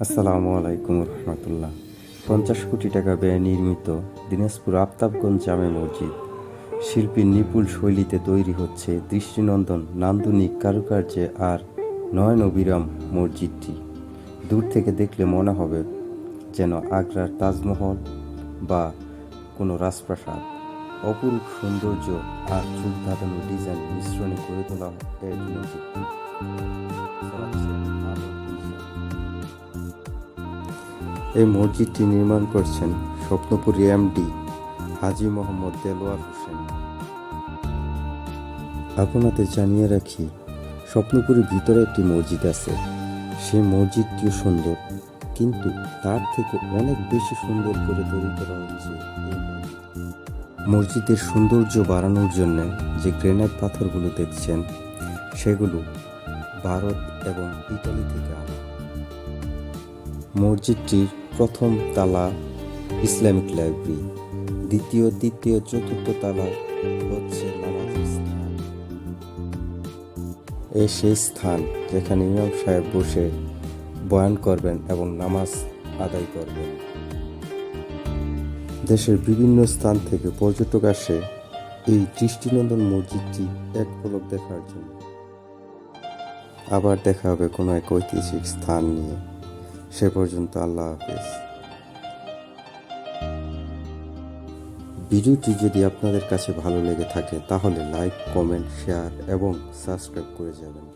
আসসালামু আলাইকুম রহমতুল্লাহ। 50 কোটি টাকা ব্যয়ে নির্মিত দিনাজপুর আফতাবগঞ্জ জামে মসজিদ শিল্পীর নিপুণ শৈলীতে তৈরি হচ্ছে দৃষ্টিনন্দন নান্দনিক কারুকার্যে আর নয়ন অবিরাম। মসজিদটি দূর থেকে দেখলে মনে হবে যেন আগ্রার তাজমহল বা কোনো রাজপ্রাসাদ। অপরূপ সৌন্দর্য আর চোখ ধাঁধানো ডিজাইন মিশ্রণে গড়ে তোলা এই মসজিদটি ছড়াচ্ছে আলো ঈশা। এই মসজিদটি নির্মাণ করছেন স্বপ্নপুরী এমডি হাজী মোহাম্মদ দেলোয়ার হোসেন। আপনাদের জানিয়ে রাখি, স্বপ্নপুরীর ভিতরে একটি মসজিদ আছে। সেই মসজিদটিও সুন্দর, কিন্তু তার থেকে অনেক বেশি সুন্দর করে তৈরি করা হচ্ছে এই মসজিদ। মসজিদের সৌন্দর্য বাড়ানোর জন্য যে গ্রেনাইট পাথরগুলো দেখছেন, সেগুলো ভারত এবং ইতালি থেকে আনা। মসজিদটির প্রথম তালা ইসলামিক লাইব্রেরি, দ্বিতীয়, তৃতীয়, চতুর্থ তালা হচ্ছে নামাজের স্থান। সেই স্থান যেখানে ইমাম সাহেব বসে বয়ান করবেন এবং নামাজ আদায় করবেন। দেশের বিভিন্ন স্থান থেকে পর্যটক আসে এই দৃষ্টিনন্দন মসজিদটি এক পলক দেখার জন্য। আবার দেখা হবে কোনো এক ঐতিহাসিক স্থান নিয়ে। সে পর্যন্ত আল্লাহ হাফেজ। ভিডিওটি যদি আপনাদের কাছে ভালো লেগে থাকে তাহলে লাইক, কমেন্ট, শেয়ার এবং সাবস্ক্রাইব করে যাবেন।